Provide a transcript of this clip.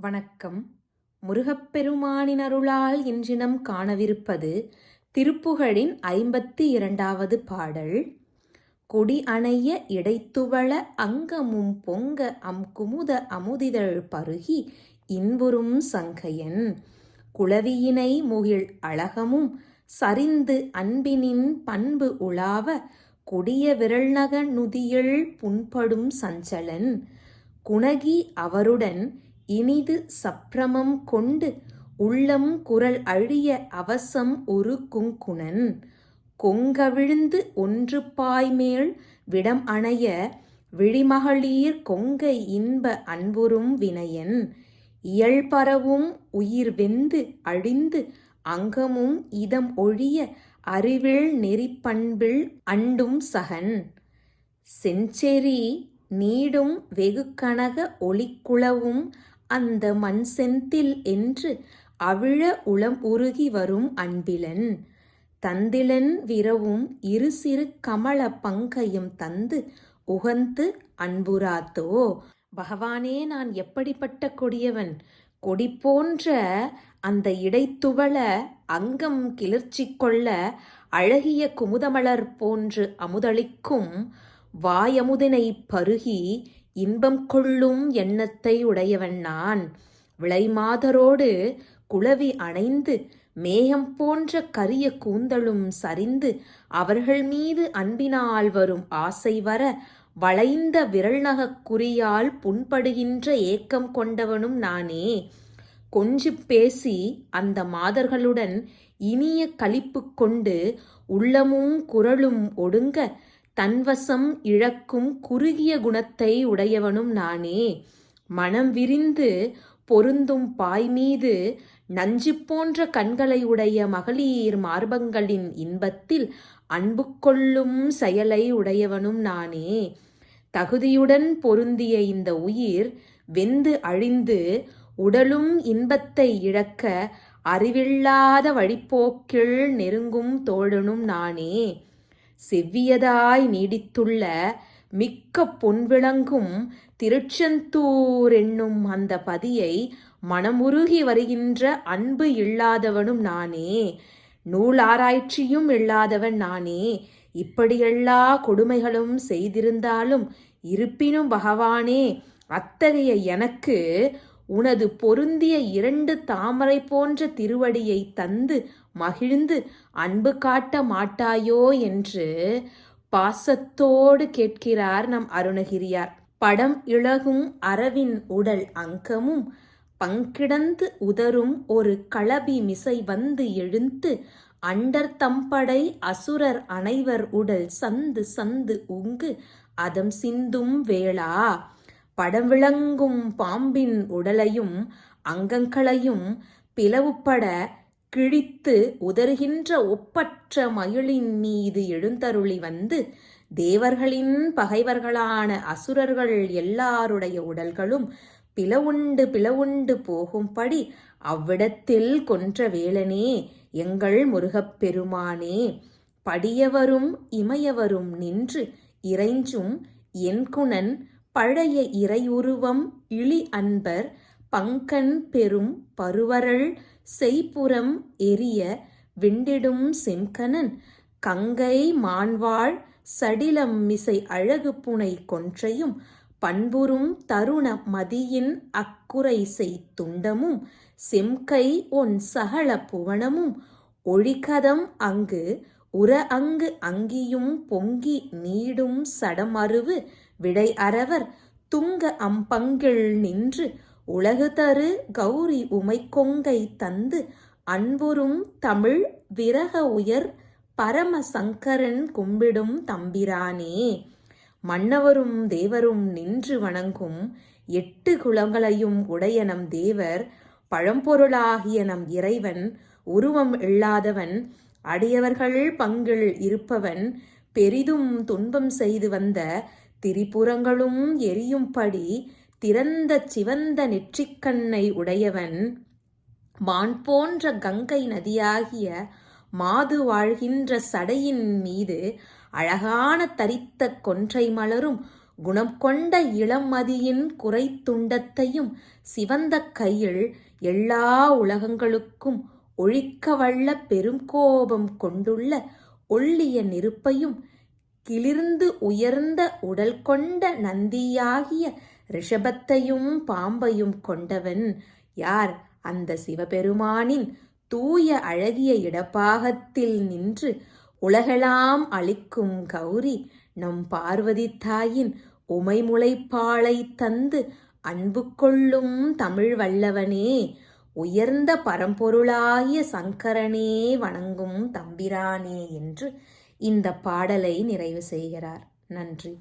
வணக்கம். முருகப்பெருமானின் அருளால் இன்றினம் காணவிருப்பது திருப்புகழின் 52வது பாடல். கொடி அணைய இடைத்துவள அங்கமும் பொங்க குமுத அமுதிதழ் பருகி இன்புறும் சங்கையன் குளவியினை முகிழ் அழகமும் சரிந்து அன்பினின் பண்பு உலாவ கொடிய விரல்நக நுதியள் புண்படும் சஞ்சலன் குணகி அவருடன் இனிது சப்ரமம் கொண்டு உள்ளம் குரல் அழிய அவசம் ஒரு குங்குணன் கொங்கவிழ்ந்து ஒன்று பாய்மேல் விடம் அணைய விழிமகளிர் கொங்கை இன்ப அன்புறும் வினையன் இயல்பரவும் உயிர் வெந்து அழிந்து அங்கமும் இதம் ஒழிய அறிவில் நெறிப்பண்பில் அண்டும் சகன் செஞ்செறி நீடும் வெகு கனக ஒளிக்குளவும் அந்த மண் செந்தில் என்று அவிழ உளம் உருகி வரும் அன்பிலன் தந்திலன் விரவும் இரு சிறு கமல பங்கையும் தந்து உகந்து அன்புராத்தோ. பகவானே, நான் எப்படிப்பட்ட கொடியவன்! கொடி போன்ற அந்த இடைத்துவள அங்கம் கிளர்ச்சி கொள்ள அழகிய குமுதமலர் போன்று அமுதளிக்கும் வாயமுதினை பருகி இன்பம் கொள்ளும் எண்ணத்தை உடையவன் நான். விளைமாதரோடு குளவி அணைந்து மேகம் போன்ற கரிய கூந்தலும் சரிந்து அவர்கள் மீது அன்பினால் வரும் ஆசை வர வளைந்த விரல்நகக் குறியால் புண்படுகின்ற ஏக்கம் கொண்டவனும் நானே. கொஞ்சி பேசி அந்த மாதர்களுடன் இனிய களிப்பு கொண்டு உள்ளமும் குரலும் ஒடுங்க தன்வசம் இழக்கும் குறுகிய குணத்தை உடையவனும் நானே. மனம் விரிந்து பொருந்தும் பாய்மீது நஞ்சு போன்ற கண்களை உடைய மகளிர் மார்பங்களின் இன்பத்தில் அன்பு கொள்ளும் செயலை உடையவனும் நானே. தகுதியுடன் பொருந்திய இந்த உயிர் வெந்து அழிந்து உடலும் இன்பத்தை இழக்க அறிவில்லாத வழிப்போக்கில் நெருங்கும் தோழனும் நானே. செவ்வியதாய் நீடித்துள்ள மிக்க பொன்விளங்கும் திருச்செந்தூர் என்னும் அந்த பதியை மனமுருகி வருகின்ற அன்பு இல்லாதவனும் நானே. நூலாராய்ச்சியும் இல்லாதவன் நானே. இப்படியெல்லா கொடுமைகளும் செய்திருந்தாலும் இருப்பினும் பகவானே, அத்தகைய எனக்கு உனது பொருந்திய 2 தாமரை போன்ற திருவடியை தந்து மகிழ்ந்து அன்பு காட்ட மாட்டாயோ என்று பாசத்தோடு கேட்கிறார் நம் அருணகிரியார். படம் இழகும் அரவின் உடல் அங்கமும் பங்கிடந்து உதரும் ஒரு களபி மிசை வந்து எழுந்து அண்டர் தம்படை அசுரர் அனைவர் உடல் சந்து சந்து உங்கு அதம் சிந்தும் வேளா படம் விளங்கும் பாம்பின் உடலையும் அங்கங்களையும் பிளவுபட கிழித்து உதறுகின்ற ஒப்பற்ற மயிலின் மீது எழுந்தருளி வந்து தேவர்களின் பகைவர்களான அசுரர்கள் எல்லாருடைய உடல்களும் பிளவுண்டு போகும்படி அவ்விடத்தில் கொன்ற வேளனே, எங்கள் முருகப்பெருமானே. படியவரும் இமயவரும் நின்று இறைஞ்சும் என்குணன் பழைய இறையுருவம் இழி அன்பர் பங்கன் பெரும் பருவரள் செய்புறம் எரிய விண்டிடும் செம்கனன் கங்கை மான்வாள் சடிலம் மிசை அழகு புனை கொன்றையும் பண்புறும் தருண மதியின் அக்குறை செய் துண்டமும் செம்கை ஒன் சகல புவனமும் ஒழிகதம் அங்கு உற அங்கு அங்கியும் பொங்கி நீடும் சடமருவு விடை அரவர் துங்க அம்பங்கில் நின்று உலகு தரு கௌரி உமைக்கொங்கை தந்து அன்புறும் தமிழ் விரக உயர் பரம சங்கரன் கும்பிடும் தம்பிரானே. மன்னவரும் தேவரும் நின்று வணங்கும் 8 குலங்களையும் உடைய நம் தேவர், பழம்பொருளாகிய நம் இறைவன், உருவம் இல்லாதவன், அடியவர்கள் பங்கில் இருப்பவன், பெரிதும் துன்பம் செய்து வந்த திரிபுரங்களும் எரியும்படி திறந்த சிவந்த நெற்றிக்கண்ணை உடையவன், மான் போன்ற கங்கை நதியாகிய மாது வாழ்கின்ற சடையின் மீது அழகான தரித்த கொன்றை மலரும் குணம் கொண்ட இளமதியின் குறைத்துண்டத்தையும் சிவந்த கையில் எல்லா உலகங்களுக்கும் ஒழிக்கவல்ல பெருங்கோபம் கொண்டுள்ள ஒள்ளிய நெருப்பையும் கிளிர்ந்து உயர்ந்த உடல் கொண்ட நந்தியாகிய ரிஷபத்தையும் பாம்பையும் கொண்டவன் யார்? அந்த சிவபெருமானின் தூய அழகிய இடப்பாகத்தில் நின்று உலகெல்லாம் அளிக்கும் கௌரி நம் பார்வதி தாயின் உமைமுளைப்பாளை தந்து அன்பு கொள்ளும் தமிழ் வல்லவனே, உயர்ந்த பரம்பொருளாகிய சங்கரனே வணங்கும் தம்பிரானே என்று இந்த பாடலை நிறைவு செய்கிறார். நன்றி.